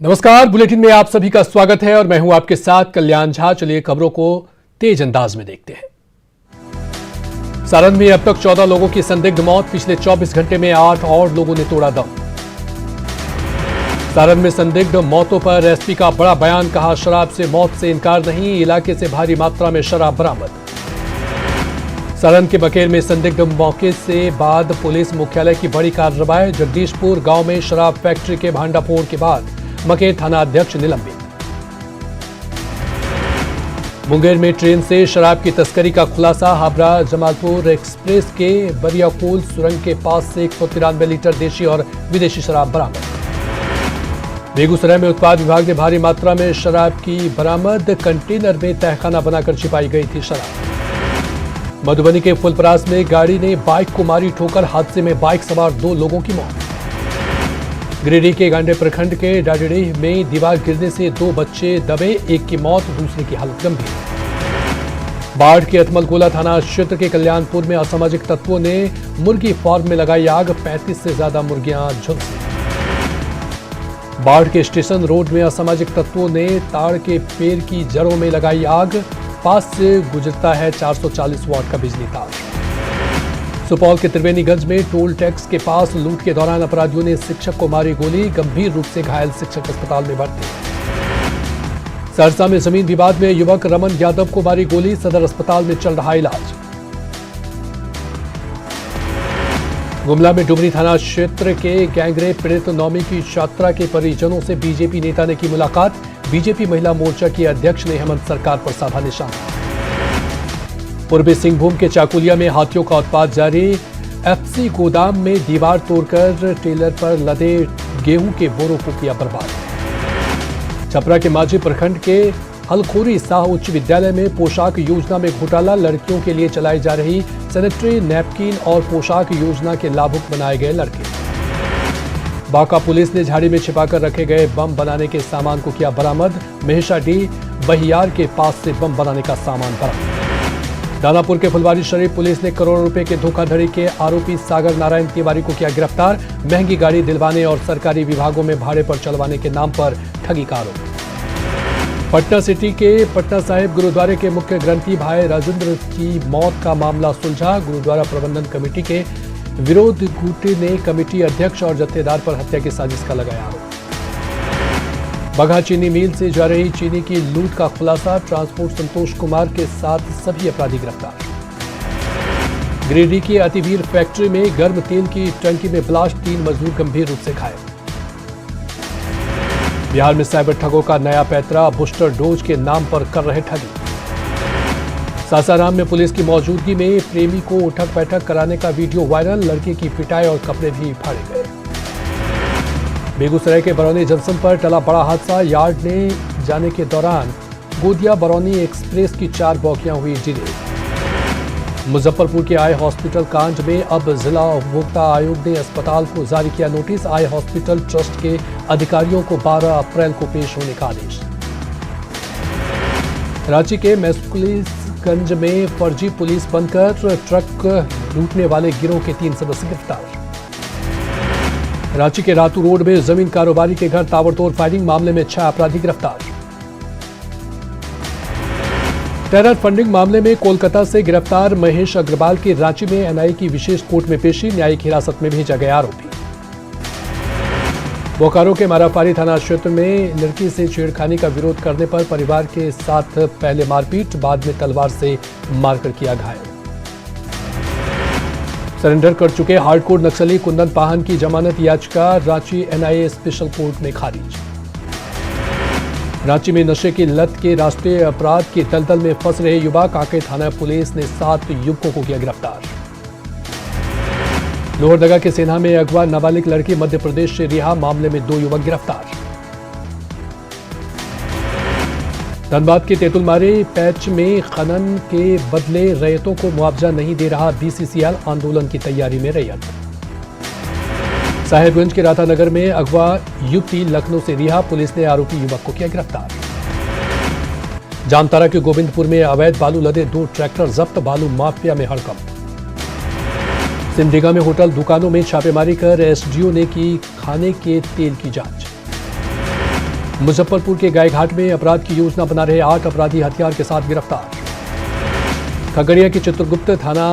नमस्कार, बुलेटिन में आप सभी का स्वागत है और मैं हूं आपके साथ कल्याण झा। चलिए खबरों को तेज अंदाज में देखते हैं। सारण में अब तक 14 लोगों की संदिग्ध मौत, पिछले 24 घंटे में 8 और लोगों ने तोड़ा दम। सारण में संदिग्ध मौतों पर एसपी का बड़ा बयान, कहा शराब से मौत से इनकार नहीं, इलाके से भारी मात्रा में शराब बरामद। सारण के बकेर में संदिग्ध मौके से बाद पुलिस मुख्यालय की बड़ी कार्रवाई, जगदीशपुर गांव में शराब फैक्ट्री के भांडाफोड़ के बाद मकेर थाना अध्यक्ष निलंबित। मुंगेर में ट्रेन से शराब की तस्करी का खुलासा, हावड़ा जमालपुर एक्सप्रेस के बरियाकोल सुरंग के पास से 193 लीटर देशी और विदेशी शराब बरामद। बेगूसराय में उत्पाद विभाग ने भारी मात्रा में शराब की बरामद, कंटेनर में तहखाना बनाकर छिपाई गई थी शराब। मधुबनी के फुलपरास में गाड़ी ने बाइक को मारी ठोकर, हादसे में बाइक सवार 2 लोगों की मौत। गिरिडीह के गांडे प्रखंड के डाडीडीह में दीवार गिरने से 2 बच्चे दबे, एक की मौत, दूसरे की हालत गंभीर। बाढ़ के अतमलगोला थाना क्षेत्र के कल्याणपुर में असामाजिक तत्वों ने मुर्गी फार्म में लगाई आग, 35 से ज्यादा मुर्गियां झुलसी। बाढ़ के स्टेशन रोड में असामाजिक तत्वों ने ताड़ के पेड़ की जड़ों में लगाई आग, पास से गुजरता है 440 वाट का बिजली तार। सुपौल के त्रिवेणीगंज में टोल टैक्स के पास लूट के दौरान अपराधियों ने शिक्षक को मारी गोली, गंभीर रूप से घायल शिक्षक अस्पताल में भर्ती। सहरसा में जमीन विवाद में युवक रमन यादव को मारी गोली, सदर अस्पताल में चल रहा इलाज। गुमला में डुमरी थाना क्षेत्र के गैंगरेप पीड़ित नौमी की छात्रा के परिजनों से बीजेपी नेता ने की मुलाकात, बीजेपी महिला मोर्चा की अध्यक्ष ने हेमंत सरकार पर साधा निशाना। पूर्वी सिंहभूम के चाकुलिया में हाथियों का उत्पात जारी, एफसी गोदाम में दीवार तोड़कर टेलर पर लदे गेहूं के बोरों को किया बर्बाद। छपरा के माझी प्रखंड के हलखोरी शाह उच्च विद्यालय में पोशाक योजना में घोटाला, लड़कियों के लिए चलाई जा रही सैनिटरी नैपकिन और पोशाक योजना के लाभुक बनाए गए लड़के। बांका पुलिस ने झाड़ी में छिपाकर रखे गए बम बनाने के सामान को किया बरामद, महेशाडीह बहियार के पास से बम बनाने का सामान बरामद। दानापुर के फुलवारी शरीफ पुलिस ने करोड़ों रुपए के धोखाधड़ी के आरोपी सागर नारायण तिवारी को किया गिरफ्तार, महंगी गाड़ी दिलवाने और सरकारी विभागों में भाड़े पर चलवाने के नाम पर ठगी का आरोप। पटना सिटी के पटना साहिब गुरुद्वारे के मुख्य ग्रंथी भाई राजेंद्र की मौत का मामला सुलझा, गुरुद्वारा प्रबंधन कमेटी के विरोध गुटे ने कमेटी अध्यक्ष और जत्थेदार पर हत्या की साजिश का लगाया आरोप। बगहा चीनी मिल से जा रही चीनी की लूट का खुलासा, ट्रांसपोर्ट संतोष कुमार के साथ सभी अपराधी गिरफ्तार। गिरिडीह की अतिवीर फैक्ट्री में गर्म तेल की टंकी में ब्लास्ट, 3 मजदूर गंभीर रूप से घायल। बिहार में साइबर ठगों का नया पैंतरा, बूस्टर डोज के नाम पर कर रहे ठगी। सासाराम में पुलिस की मौजूदगी में प्रेमी को उठक बैठक कराने का वीडियो वायरल, लड़के की पिटाई और कपड़े भी फाड़े गए। बेगूसराय के बरौनी जंक्शन पर टला बड़ा हादसा, यार्ड ले जाने के दौरान गोदिया बरौनी एक्सप्रेस की 4 बोगियां हुई डिले। मुजफ्फरपुर के आई हॉस्पिटल कांड में अब जिला उपभोक्ता आयोग ने अस्पताल को जारी किया नोटिस, आई हॉस्पिटल ट्रस्ट के अधिकारियों को 12 अप्रैल को पेश होने का आदेश। रांची के मैसकुलीगंज में फर्जी पुलिस बनकर ट्रक लूटने वाले गिरोह के 3 सदस्य गिरफ्तार। रांची के रातू रोड में जमीन कारोबारी के घर ताबड़तोड़ फायरिंग, मामले में 6 अपराधी गिरफ्तार। टेरर फंडिंग मामले में कोलकाता से गिरफ्तार महेश अग्रवाल की रांची में एनआईए की विशेष कोर्ट में पेशी, न्यायिक हिरासत में भेजा गया आरोपी। बोकारो के मारापारी थाना क्षेत्र में लड़की से छेड़खानी का विरोध करने पर परिवार के साथ पहले मारपीट, बाद में तलवार से मारकर किया घायल। सरेंडर कर चुके हार्डकोर नक्सली कुंदन पाहन की जमानत याचिका रांची एनआईए स्पेशल कोर्ट में खारिज। रांची में नशे की लत के राष्ट्रीय अपराध की दलदल में फंस रहे युवा, कांके थाना पुलिस ने 7 युवकों को किया गिरफ्तार। लोहरदगा के सेना में अगवा नाबालिग लड़की मध्य प्रदेश से रिहा, मामले में 2 युवक गिरफ्तार। धनबाद के तेतुलमारी पैच में खनन के बदले रैयतों को मुआवजा नहीं दे रहा बीसीसीएल, आंदोलन की तैयारी में रैयत। साहेबगंज के राधानगर में अगवा युवती लखनऊ से रिहा, पुलिस ने आरोपी युवक को किया गिरफ्तार। जामताड़ा के गोविंदपुर में अवैध बालू लदे 2 ट्रैक्टर जब्त, बालू माफिया में हड़कंप। सिमडेगा में होटल दुकानों में छापेमारी कर एसडीओ ने की खाने के तेल की जांच। मुजफ्फरपुर के गायघाट में अपराध की योजना बना रहे 8 अपराधी हथियार के साथ गिरफ्तार। खगड़िया के चित्रगुप्त थाना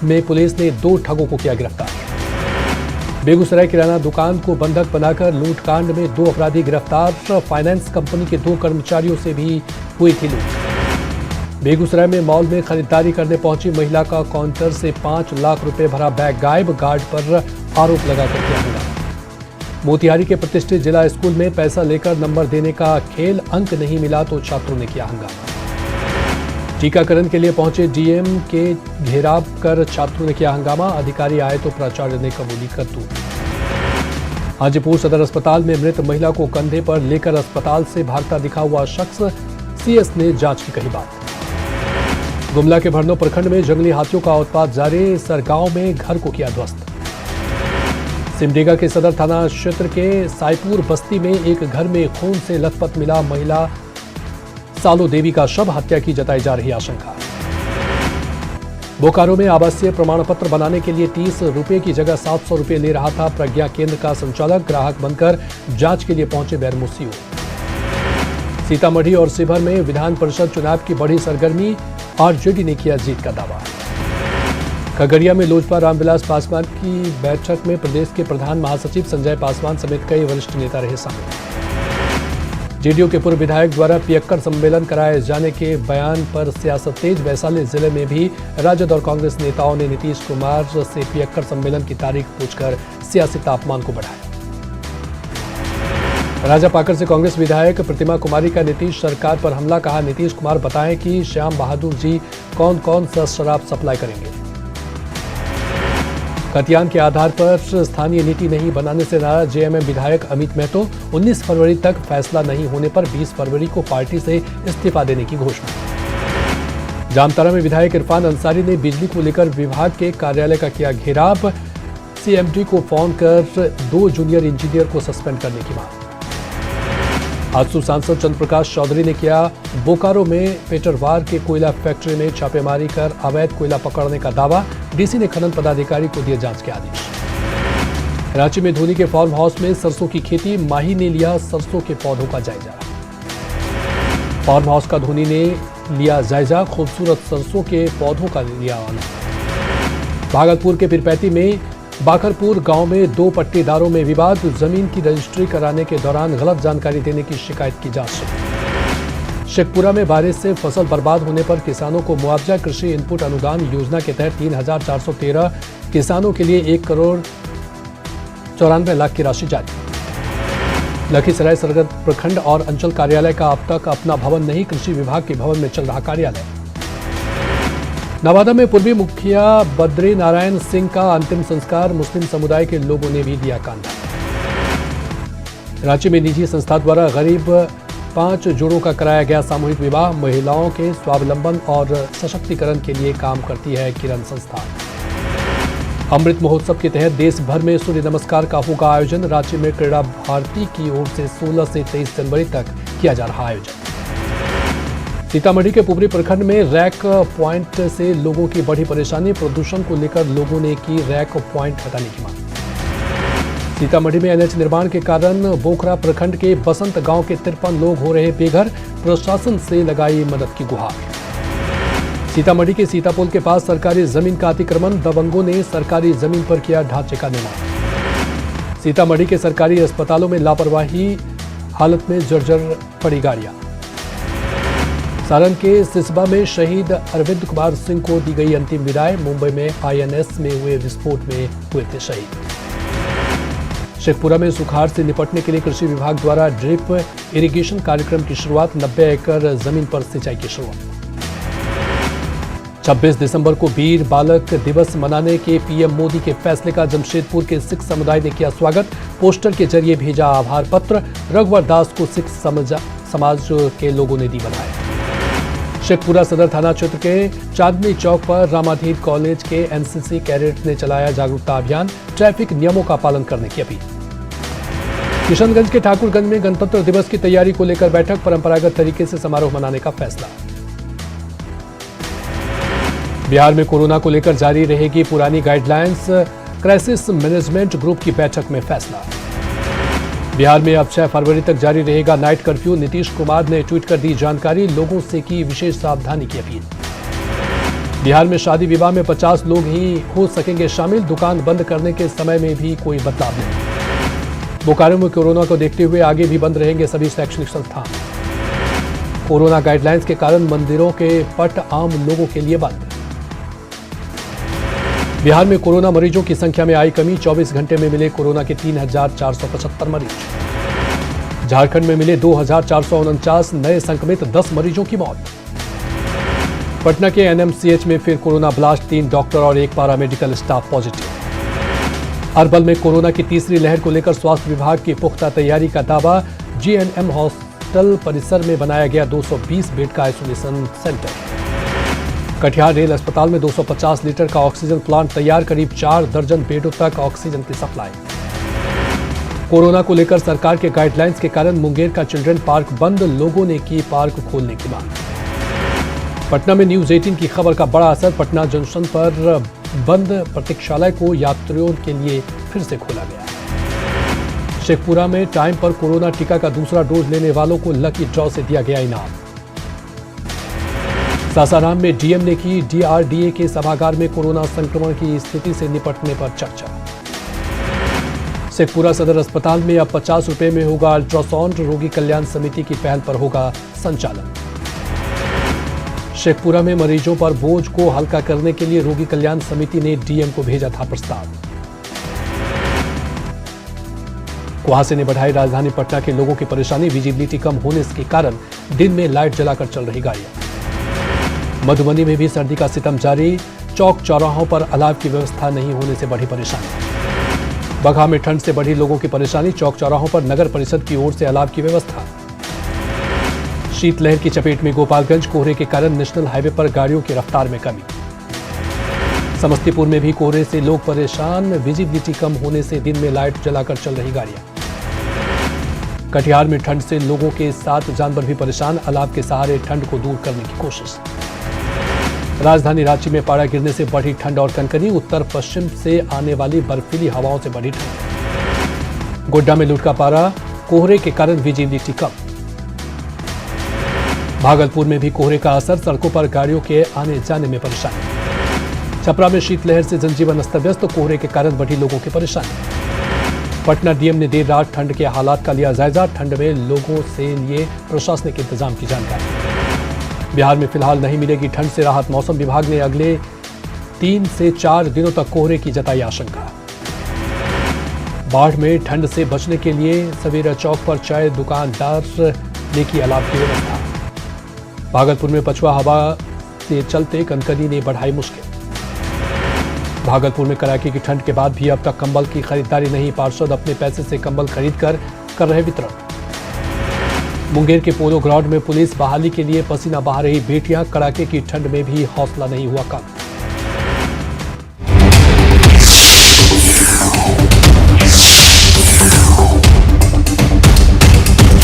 में पुलिस ने 2 ठगों को किया गिरफ्तार। बेगूसराय किराना दुकान को बंधक बनाकर लूटकांड में 2 अपराधी गिरफ्तार। फाइनेंस कंपनी के 2 कर्मचारियों से भी हुई थी लूट। बेगूसराय में मॉल में खरीदारी करने पहुंची महिला का काउंटर से 5 लाख रुपए भरा बैग गायब। गार्ड पर आरोप लगाकर किया हंगामा। मोतिहारी के प्रतिष्ठित जिला स्कूल में पैसा लेकर नंबर देने का खेल, अंक नहीं मिला तो छात्रों ने किया हंगामा। टीकाकरण के लिए पहुंचे डीएम के घेराव कर छात्रों ने किया हंगामा। अधिकारी आए तो प्राचार्य ने कबूली करतूत। हाजीपुर सदर अस्पताल में मृत महिला को कंधे पर लेकर अस्पताल से भागता दिखा हुआ शख्स, सीएस ने जांच की कही बात। गुमला के भरनो प्रखंड में जंगली हाथियों का उत्पात जारी। सरगांव में घर को किया ध्वस्त। सिमडेगा के सदर थाना क्षेत्र के साईपुर बस्ती में एक घर में खून से लथपथ मिला महिला सालो देवी का शव, हत्या की जताई जा रही आशंका। बोकारो में आवासीय प्रमाण पत्र बनाने के लिए 30 रुपए की जगह 700 रुपए ले रहा था प्रज्ञा केंद्र का संचालक। ग्राहक बनकर जांच के लिए पहुंचे बैरमुसियो। सीतामढ़ी और शिवहर में विधान परिषद चुनाव की बढ़ी सरगर्मी, आरजेडी ने किया जीत का दावा। खगड़िया में लोजपा रामविलास पासवान की बैठक में प्रदेश के प्रधान महासचिव संजय पासवान समेत कई वरिष्ठ नेता रहे शामिल। जेडीयू के पूर्व विधायक द्वारा पियक्कर सम्मेलन कराए जाने के बयान पर सियासत तेज। वैशाली जिले में भी राजद और कांग्रेस नेताओं ने नीतीश कुमार से पियक्कर सम्मेलन की तारीख पूछकर सियासी तापमान को बढ़ाया। राजापाकर से कांग्रेस विधायक प्रतिमा कुमारी का नीतीश सरकार पर हमला, कहा नीतीश कुमार बताएं कि श्याम बहादुर जी कौन कौन सा शराब सप्लाई करेंगे। खतियान के आधार पर स्थानीय नीति नहीं बनाने से नाराज जेएमएम विधायक अमित महतो। 19 फरवरी तक फैसला नहीं होने पर 20 फरवरी को पार्टी से इस्तीफा देने की घोषणा। जामताड़ा में विधायक इरफान अंसारी ने बिजली को लेकर विभाग के कार्यालय का किया घेराव। सीएमडी को फोन कर 2 जूनियर इंजीनियर को सस्पेंड करने की मांग। आजसू सांसद चंद्रप्रकाश चौधरी ने किया बोकारो में पेटरवार के कोयला फैक्ट्री में छापेमारी कर अवैध कोयला पकड़ने का दावा। डीसी ने खनन पदाधिकारी को दिए जांच के आदेश। रांची में धोनी के फार्म हाउस में सरसों की खेती, माही ने लिया सरसों के पौधों का जायजा। फार्म हाउस का धोनी ने लिया जायजा, खूबसूरत सरसों के पौधों का लिया आनंद। भागलपुर के पिरपैती में बाखरपुर गांव में 2 पट्टेदारों में विवाद। जमीन की रजिस्ट्री कराने के दौरान गलत जानकारी देने की शिकायत की जांच। शेखपुरा में बारिश से फसल बर्बाद होने पर किसानों को मुआवजा। कृषि इनपुट अनुदान योजना के तहत 3,413 किसानों के लिए 1 करोड़ 94 लाख की राशि जारी। लखीसराय सरगद प्रखंड और अंचल कार्यालय का अब तक अपना भवन नहीं, कृषि विभाग के भवन में चल रहा कार्यालय। नवादा में पूर्वी मुखिया बद्री नारायण सिंह का अंतिम संस्कार, मुस्लिम समुदाय के लोगों ने भी दिया कांधा। रांची में निजी संस्था द्वारा गरीब 5 जोड़ों का कराया गया सामूहिक विवाह। महिलाओं के स्वावलंबन और सशक्तिकरण के लिए काम करती है किरण संस्था। अमृत महोत्सव के तहत देश भर में सूर्य नमस्कार का होगा आयोजन। रांची में क्रीड़ा भारती की ओर से 16 से 23 जनवरी तक किया जा रहा आयोजन। सीतामढ़ी के पुपरी प्रखंड में रैक पॉइंट से लोगों की बढ़ी परेशानी। प्रदूषण को लेकर लोगों ने की रैक पॉइंट हटाने की मांग। सीतामढ़ी में एनएच निर्माण के कारण बोखरा प्रखंड के बसंत गांव के 53 लोग हो रहे बेघर। प्रशासन से लगाई मदद की गुहार। सीतामढ़ी के सीतापुल के पास सरकारी जमीन का अतिक्रमण। दबंगों ने सरकारी जमीन पर किया ढांचे का निर्माण। सीतामढ़ी के सरकारी अस्पतालों में लापरवाही, हालत में जर्जर पड़ी गाड़ियां। सारण के सिसबा में शहीद अरविंद कुमार सिंह को दी गई अंतिम विदाई। मुंबई में आईएनएस में हुए विस्फोट में हुए थे शहीद। शेखपुरा में सुखाड़ से निपटने के लिए कृषि विभाग द्वारा ड्रिप इरिगेशन कार्यक्रम की शुरुआत। 90 एकड़ जमीन पर सिंचाई की शुरुआत। 26 दिसंबर को वीर बालक दिवस मनाने के पीएम मोदी के फैसले का जमशेदपुर के सिख समुदाय ने किया स्वागत। पोस्टर के जरिए भेजा आभार पत्र। रघुवर दास को सिख समाज के लोगों ने दी बधाई। शेखपुरा सदर थाना क्षेत्र के चांदनी चौक पर रामाधीर कॉलेज के एनसीसी कैडेट ने चलाया जागरूकता अभियान। ट्रैफिक नियमों का पालन करने की अपील। किशनगंज के ठाकुरगंज में गणतंत्र दिवस की तैयारी को लेकर बैठक। परंपरागत तरीके से समारोह मनाने का फैसला। बिहार में कोरोना को लेकर जारी रहेगी पुरानी गाइडलाइंस। क्राइसिस मैनेजमेंट ग्रुप की बैठक में फैसला। बिहार में अब 6 फरवरी तक जारी रहेगा नाइट कर्फ्यू। नीतीश कुमार ने ट्वीट कर दी जानकारी, लोगों से की विशेष सावधानी की अपील। बिहार में शादी विवाह में 50 लोग ही हो सकेंगे शामिल। दुकान बंद करने के समय में भी कोई बदलाव नहीं। बोकारो में कोरोना को देखते हुए आगे भी बंद रहेंगे सभी शैक्षणिक संस्थान। कोरोना गाइडलाइंस के कारण मंदिरों के पट आम लोगों के लिए बंद। बिहार में कोरोना मरीजों की संख्या में आई कमी। 24 घंटे में मिले कोरोना के 3,475 मरीज। झारखंड में मिले 2,449 नए संक्रमित, 10 मरीजों की मौत। पटना के एनएमसीएच में फिर कोरोना ब्लास्ट, 3 डॉक्टर और 1 पैरामेडिकल स्टाफ पॉजिटिव। अरवल में कोरोना की तीसरी लहर को लेकर स्वास्थ्य विभाग की पुख्ता तैयारी का दावा। जीएनएम हॉस्पिटल परिसर में बनाया गया 220 बेड का आइसोलेशन सेंटर। कटिहार रेल अस्पताल में 250 लीटर का ऑक्सीजन प्लांट तैयार, करीब 4 दर्जन बेडों तक ऑक्सीजन की सप्लाई। कोरोना को लेकर सरकार के गाइडलाइंस के कारण मुंगेर का चिल्ड्रन पार्क बंद, लोगों ने की पार्क खोलने की मांग। पटना में न्यूज 18 की खबर का बड़ा असर। पटना जंक्शन पर बंद प्रतीक्षालय को यात्रियों के लिए फिर से खोला गया। शेखपुरा में टाइम पर कोरोना टीका का दूसरा डोज लेने वालों को लकी ड्रॉ से दिया गया इनाम। सासाराम में डीएम ने की डीआरडीए के सभागार में कोरोना संक्रमण की स्थिति से निपटने पर चर्चा। शेखपुरा सदर अस्पताल में अब 50 रुपए में होगा अल्ट्रासाउंड, रोगी कल्याण समिति की पहल पर होगा संचालन। शेखपुरा में मरीजों पर बोझ को हल्का करने के लिए रोगी कल्याण समिति ने डीएम को भेजा था प्रस्ताव। कुहासे ने बढ़ाई राजधानी पटना के लोगों की परेशानी। विजिबिलिटी कम होने के कारण दिन में लाइट जलाकर चल रही गाड़ियां। मधुबनी में भी सर्दी का सितम जारी। चौक चौराहों पर अलाव की व्यवस्था नहीं होने से बढ़ी परेशानी। बगहा में ठंड से बढ़ी लोगों की परेशानी। चौक चौराहों पर नगर परिषद की ओर से अलाव की व्यवस्था। शीतलहर की चपेट में गोपालगंज, कोहरे के कारण नेशनल हाईवे पर गाड़ियों की रफ्तार में कमी। समस्तीपुर में भी कोहरे से लोग परेशान। विजिबिलिटी कम होने से दिन में लाइट जलाकर चल रही गाड़ियां। कटिहार में ठंड से लोगों के साथ जानवर भी परेशान। अलाव के सहारे ठंड को दूर करने की कोशिश। राजधानी रांची में पारा गिरने से बढ़ी ठंड और कनकनी। उत्तर पश्चिम से आने वाली बर्फीली हवाओं से बढ़ी ठंड। गोड्डा में लुढ़का पारा, कोहरे के कारण विजिबिलिटी कम। भागलपुर में भी कोहरे का असर, सड़कों पर गाड़ियों के आने जाने में परेशानी। छपरा में शीतलहर से जनजीवन अस्त व्यस्त, कोहरे के कारण बढ़ी लोगों की परेशानी। पटना डीएम ने देर रात ठंड के हालात का लिया जायजा। ठंड में लोगों से लिए प्रशासनिक इंतजाम की जानकारी। बिहार में फिलहाल नहीं मिलेगी ठंड से राहत। मौसम विभाग ने अगले 3 से 4 दिनों तक कोहरे की जताई आशंका। बाढ़ में ठंड से बचने के लिए सवेरा चौक पर चाय दुकानदार ने की अलाव की व्यवस्था। भागलपुर में पछुआ हवा से चलते कनकनी ने बढ़ाई मुश्किल। भागलपुर में कड़ाके की ठंड के बाद भी अब तक कंबल की खरीदारी नहीं। पार्षद अपने पैसे से कंबल खरीदकर कर रहे वितरण। मुंगेर के पोलो ग्राउंड में पुलिस बहाली के लिए पसीना बहा रही बेटियां। कड़ाके की ठंड में भी हौसला नहीं हुआ कम।